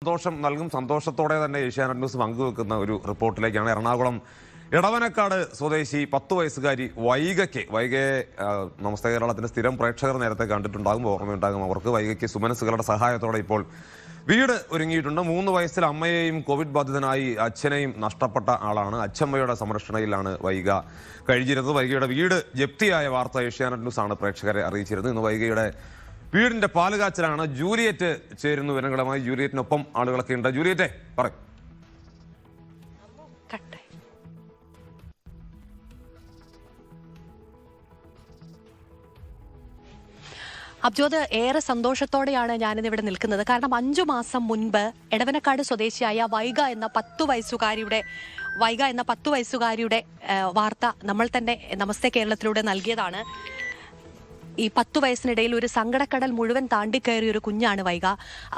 സന്തോഷം നൽകും. സന്തോഷത്തോടെ തന്നെ ഏഷ്യാനെറ്റ് ന്യൂസ് പങ്കുവെക്കുന്ന ഒരു റിപ്പോർട്ടിലേക്കാണ്. എറണാകുളം എടവനക്കാട് സ്വദേശി 10 വയസ്സുകാരി വൈഗയെ നമസ്തേ കേരളത്തിന്റെ സ്ഥിരം പ്രേക്ഷകർ നേരത്തെ കണ്ടിട്ടുണ്ടാകും, ഓർമ്മയുണ്ടാകും അവർക്ക്. വൈഗയ്ക്ക് സുമനസുകളുടെ സഹായത്തോടെ ഇപ്പോൾ വീട് ഒരുങ്ങിയിട്ടുണ്ട്. 3 വയസ്സിൽ അമ്മയെയും കോവിഡ് ബാധിതനായി അച്ഛനെയും നഷ്ടപ്പെട്ട ആളാണ്. അച്ഛമ്മയുടെ സംരക്ഷണയിലാണ് വൈഗ കഴിഞ്ഞിരുന്നത്. വൈഗയുടെ വീട് ജപ്തിയായ വാർത്ത ഏഷ്യാനെറ്റ് ന്യൂസ് ആണ് പ്രേക്ഷകരെ അറിയിച്ചിരുന്നത്. ഇന്ന് വൈഗയുടെ വീടിന്റെ പാലുകാച്ചലാണ്. ജൂലിയറ്റ് ചേരുന്നു വിവരങ്ങളുമായി. ജൂലിയറ്റിനൊപ്പം ആളുകളൊക്കെ ഉണ്ട്. ജൂലിയറ്റെ പറയും. അബ്ജോദ്, ഏറെ സന്തോഷത്തോടെയാണ് ഞാനിന്ന് ഇവിടെ നിൽക്കുന്നത്. കാരണം 5 മാസം മുൻപ് എടവനക്കാട് സ്വദേശിയായ വൈഗ എന്ന 10 വയസ്സുകാരിയുടെ വാർത്ത നമ്മൾ തന്നെ നമസ്തേ കേരളത്തിലൂടെ നൽകിയതാണ്. ഈ 10 വയസ്സിനിടയിൽ ഒരു സങ്കടക്കടൽ മുഴുവൻ താണ്ടിക്കയറിയ ഒരു കുഞ്ഞാണ് വൈഗ.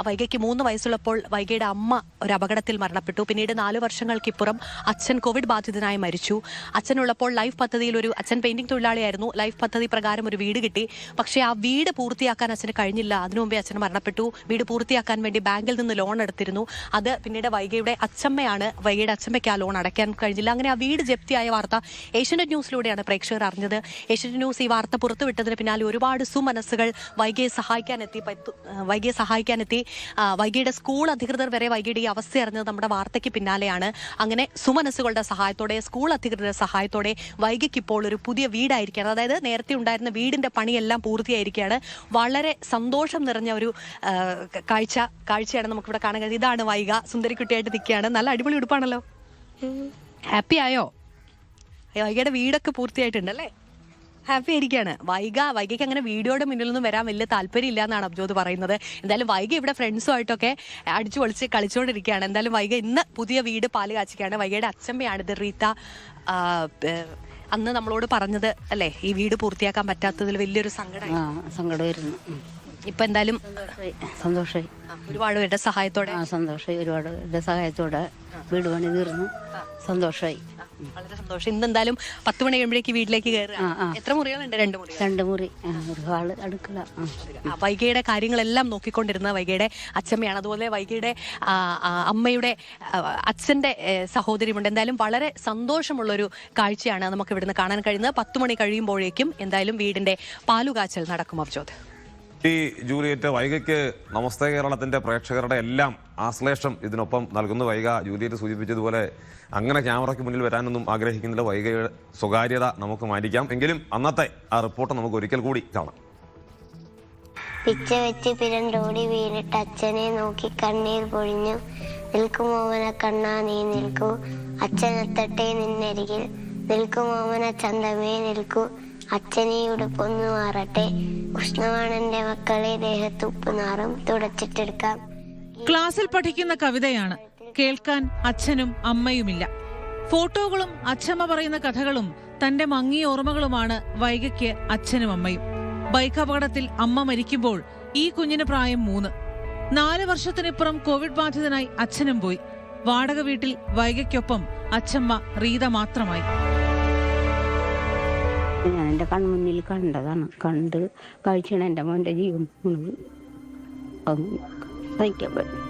വൈഗയ്ക്ക് 3 വയസ്സുള്ളപ്പോൾ വൈഗയുടെ അമ്മ ഒരു അപകടത്തിൽ മരണപ്പെട്ടു. പിന്നീട് 4 വർഷങ്ങൾക്കിപ്പുറം അച്ഛൻ കോവിഡ് ബാധിതനായി മരിച്ചു. അച്ഛനുള്ളപ്പോൾ ലൈഫ് പദ്ധതിയിൽ അച്ഛൻ പെയിന്റിംഗ് തൊഴിലാളിയായിരുന്നു. ലൈഫ് പദ്ധതി പ്രകാരം ഒരു വീട് കിട്ടി. പക്ഷേ ആ വീട് പൂർത്തിയാക്കാൻ അച്ഛന് കഴിഞ്ഞില്ല. അതിനു മുമ്പേ അച്ഛൻ മരണപ്പെട്ടു. വീട് പൂർത്തിയാക്കാൻ വേണ്ടി ബാങ്കിൽ നിന്ന് ലോൺ എടുത്തിരുന്നു. അത് പിന്നീട് വൈഗയുടെ അച്ഛമ്മയാണ്. വൈഗയുടെ അച്ഛമ്മയ്ക്ക് ആ ലോൺ അടയ്ക്കാൻ കഴിഞ്ഞില്ല. അങ്ങനെ ആ വീട് ജപ്തിയായ വാർത്ത ഏഷ്യാനെറ്റ് ന്യൂസിലൂടെയാണ് പ്രേക്ഷകർ അറിഞ്ഞത്. ഏഷ്യാനെറ്റ് ന്യൂസ് ഈ വാർത്ത പുറത്തുവിട്ടതിന് പിന്നാലെ ഒരുപാട് സുമനസ്സുകൾ വൈഗയെ സഹായിക്കാനെത്തി. വൈഗയുടെ സ്കൂൾ അധികൃതർ വരെ വൈഗയുടെ ഈ അവസ്ഥ അറിഞ്ഞത് നമ്മുടെ വാർത്തയ്ക്ക് പിന്നാലെയാണ്. അങ്ങനെ സുമനസ്സുകളുടെ സഹായത്തോടെ, സ്കൂൾ അധികൃതരുടെ സഹായത്തോടെ വൈഗയ്ക്ക് ഇപ്പോൾ ഒരു പുതിയ വീടായിരിക്കുകയാണ്. അതായത് നേരത്തെ ഉണ്ടായിരുന്ന വീടിന്റെ പണിയെല്ലാം പൂർത്തിയായിരിക്കുകയാണ്. വളരെ സന്തോഷം നിറഞ്ഞ ഒരു കാഴ്ചയാണ് നമുക്കിവിടെ കാണാൻ കഴിയുന്നത്. ഇതാണ് വൈഗ, സുന്ദരിക്കുട്ടിയായിട്ട് നിൽക്കുകയാണ്. നല്ല അടിപൊളി ഉടുപ്പാണല്ലോ. ഹാപ്പി ആയോ? വൈഗയുടെ വീടൊക്കെ പൂർത്തിയായിട്ടുണ്ട് അല്ലേ? ഹാപ്പി ആയിരിക്കുകയാണ് വൈഗയ്ക്ക് അങ്ങനെ വീഡിയോയുടെ മുന്നിലൊന്നും വരാൻ വലിയ താല്പര്യമില്ല എന്നാണ് അബ്ജോദ് പറയുന്നത്. എന്തായാലും വൈഗ ഇവിടെ ഫ്രണ്ട്സുമായിട്ടൊക്കെ അടിച്ചു പൊളിച്ച് കളിച്ചുകൊണ്ടിരിക്കുകയാണ്. എന്തായാലും വൈഗ ഇന്ന് പുതിയ വീട് പാല് കാച്ചിക്കുകയാണ്. വൈഗയുടെ അച്ഛമ്മയാണിത്, റീത്ത. അന്ന് നമ്മളോട് പറഞ്ഞത് അല്ലേ, ഈ വീട് പൂർത്തിയാക്കാൻ പറ്റാത്തതിൽ വലിയൊരു സങ്കടമായിരുന്നു. ഇപ്പൊ എന്തായാലും സന്തോഷമായി. ഒരുപാട് പേരുടെ സഹായത്തോടെ സന്തോഷമായി. ഒരുപാട് പേരുടെ സഹായത്തോടെ വീട് പണി തീർന്നു. സന്തോഷമായി. വളരെ സന്തോഷം. ഇന്ന് എന്തായാലും 10 മണി കഴിയുമ്പോഴേക്ക് വീട്ടിലേക്ക് കയറുക. എത്ര മുറികളുണ്ട്? 2 മുറി, ഒരു ഹാള്, അടുക്കള. വൈഗയുടെ കാര്യങ്ങളെല്ലാം നോക്കിക്കൊണ്ടിരുന്ന വൈഗയുടെ അച്ഛമ്മയാണ്. അതുപോലെ വൈഗയുടെ അമ്മയുടെ അച്ഛന്റെ സഹോദരിയുമുണ്ട്. എന്തായാലും വളരെ സന്തോഷമുള്ളൊരു കാഴ്ചയാണ് നമുക്ക് ഇവിടുന്ന് കാണാൻ കഴിയുന്നത്. 10 മണി കഴിയുമ്പോഴേക്കും എന്തായാലും വീടിന്റെ പാലുകാച്ചൽ നടക്കും. അബ്ജോദ്, ഈ ജൂലിയറ്റ് വൈഗയ്ക്ക് നമസ്തേ കേരളത്തിന്റെ പ്രേക്ഷകരുടെ എല്ലാം ആശ്ലേഷം ഇതിനൊപ്പം നൽകുന്നു. വൈഗ ജൂലിയറ്റ് സൂചിപ്പിച്ചതുപോലെ അങ്ങനെ ക്യാമറയ്ക്ക് മുന്നിൽ വരാനൊന്നും ആഗ്രഹിക്കുന്നില്ല. വൈഗയുടെ സ്വകാര്യത നമുക്ക് മാനിക്കാം. എങ്കിലും അന്നത്തെ ആ റിപ്പോർട്ട് നമുക്ക് ഒരിക്കൽ കൂടി കാണാം. പിച്ച വെച്ച് പിരണ്ടോടി വീണിട്ട് അച്ഛനെ നോക്കി കണ്ണീർ പൊഴിഞ്ഞു. നിൽക്കുമോമന കണ്ണാ നീ നിൽക്കൂ, അച്ഛനെത്തട്ടെ നിന്നരികിൽ. നിൽക്കുമോമന ചന്തമേ നിൽക്കൂ, അച്ഛനീ ഉടുപ്പൊന്നു മാറട്ടെ. ഉഷ്ണമാണെന്റെ മക്കളെ, ദേഹത്തുപ്പ് നാറും തുടച്ചിട്ടെടുക്കാം. ക്ലാസ്സിൽ പഠിക്കുന്ന കവിതയാണ്. കേൾക്കാൻ അച്ഛനും അമ്മയുമില്ല. ഫോട്ടോകളും അച്ഛമ്മ പറയുന്ന കഥകളും തന്റെ മങ്ങിയ ഓർമ്മകളുമാണ് വൈഗയ്ക്ക് അച്ഛനും അമ്മയും. ബൈക്ക് അപകടത്തിൽ അമ്മ മരിക്കുമ്പോൾ ഈ കുഞ്ഞിന് പ്രായം 3. 4 വർഷത്തിനിപ്പുറം കോവിഡ് ബാധിതനായി അച്ഛനും പോയി. വാടക വീട്ടിൽ വൈഗയ്ക്കൊപ്പം അച്ഛമ്മ റീത മാത്രമായി. ഞാൻ എൻ്റെ കൺമുന്നിൽ കണ്ടതാണ്. കണ്ട് കഴിച്ചാണ് എൻ്റെ മോൻ്റെ ജീവൻ സഹിക്കാൻ പറ്റും.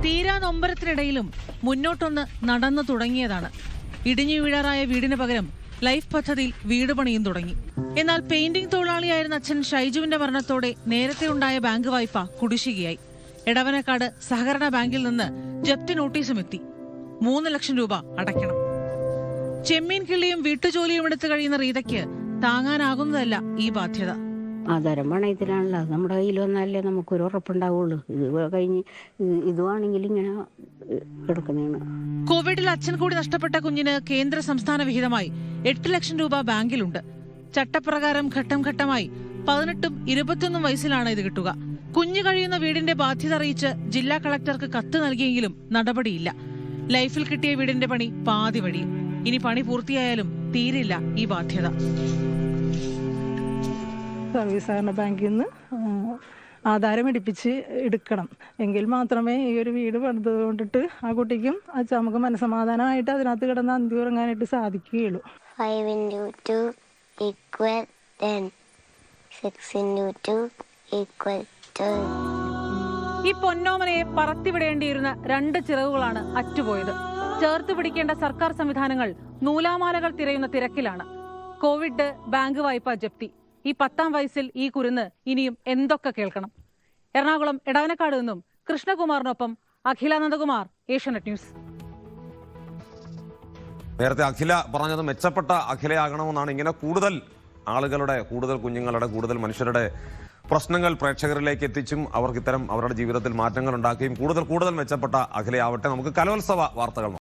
തീരാ നൊമ്പരത്തിനിടയിലും മുന്നോട്ടൊന്ന് നടന്നു തുടങ്ങിയതാണ്. ഇടിഞ്ഞു വീഴാറായ വീടിന് പകരം ലൈഫ് പദ്ധതിയിൽ വീട് പണിയും തുടങ്ങി. എന്നാൽ പെയിന്റിംഗ് തൊഴിലാളിയായിരുന്ന അച്ഛൻ ഷൈജുവിന്റെ മരണത്തോടെ നേരത്തെ ഉണ്ടായ ബാങ്ക് വായ്പ കുടിശ്ശികയായി. എടവനക്കാട് സഹകരണ ബാങ്കിൽ നിന്ന് ജപ്തി നോട്ടീസും എത്തി. 3 ലക്ഷം രൂപ അടയ്ക്കണം. ചെമ്മീൻ കിള്ളിയും വീട്ടുജോലിയും എടുത്തു കഴിയുന്ന റീതയ്ക്ക് താങ്ങാനാകുന്നതല്ല ഈ ബാധ്യത. ആധാരം പണയത്തിലാണല്ലോ. നമ്മുടെ കയ്യിൽ വന്നാലേ നമുക്കൊരു ഉറപ്പുണ്ടാവുള്ളൂ. ഇത് കഴിഞ്ഞ് ഇതുവാണെങ്കിൽ ഇങ്ങനെ കിടക്കുന്നതാണ്. കോവിഡിൽ അച്ഛൻ കൂടി നഷ്ടപ്പെട്ട കുഞ്ഞിന് കേന്ദ്ര സംസ്ഥാന വിഹിതമായി 8 ലക്ഷം രൂപ ബാങ്കിലുണ്ട്. ചട്ടപ്രകാരം ഘട്ടം ഘട്ടമായി 18ഉം 21 വയസ്സിലാണ് ഇത് കിട്ടുക. കുഞ്ഞു കഴിയുന്ന വീടിന്റെ ബാധ്യത അറിയിച്ച് ജില്ലാ കളക്ടർക്ക് കത്ത് നൽകിയെങ്കിലും നടപടിയില്ല. ലൈഫിൽ കിട്ടിയ വീടിന്റെ പണി പാതി വഴിയും. ഇനി പണി പൂർത്തിയായാലും തീരില്ല ഈ ബാധ്യത. സർവീസ് സഹകരണ ബാങ്കിൽ നിന്ന് ആധാരം എടുക്കണം. എങ്കിൽ മാത്രമേ ഈ ഒരു വീട് പണിത് കൊണ്ടിട്ട് ആ കുട്ടിക്കും അച്ഛമ്മക്കും മനസ്സമാധാനമായിട്ട് അതിനകത്ത് കിടന്ന് അന്തി ഉറങ്ങാനായിട്ട് സാധിക്കുകയുള്ളൂ. 5 into 2 = 10. 6 into 2 = 12. ഈ പൊന്നോമനയെ പറത്തിവിടേണ്ടിയിരുന്ന 2 ചിറകുകളാണ് അറ്റുപോയത്. ചേർത്ത് പിടിക്കേണ്ട സർക്കാർ സംവിധാനങ്ങൾ നൂലാമാലകൾ തിരയുന്ന തിരക്കിലാണ്. കോവിഡ്, ബാങ്ക് വായ്പ ജപ്തി. ഈ 10ാം വയസ്സിൽ ഈ കുരുന്ന് ഇനിയും എന്തൊക്കെ കേൾക്കണം? എറണാകുളം എടവനക്കാട് നിന്നും കൃഷ്ണകുമാറിനൊപ്പം അഖിലാനന്ദകുമാർ, ഏഷ്യാനെറ്റ് ന്യൂസ്. നേരത്തെ അഖില പറഞ്ഞത് മെച്ചപ്പെട്ട അഖിലയാകണമെന്നാണ്. ഇങ്ങനെ കൂടുതൽ ആളുകളുടെ, കൂടുതൽ കുഞ്ഞുങ്ങളുടെ, കൂടുതൽ മനുഷ്യരുടെ പ്രശ്നങ്ങൾ പ്രേക്ഷകരിലേക്ക് എത്തിച്ചും അവർക്ക് ഇത്തരം അവരുടെ ജീവിതത്തിൽ മാറ്റങ്ങൾ ഉണ്ടാക്കുകയും കൂടുതൽ മെച്ചപ്പെട്ട അഖിലയാവട്ടെ. നമുക്ക് കലോത്സവ വാർത്തകൾ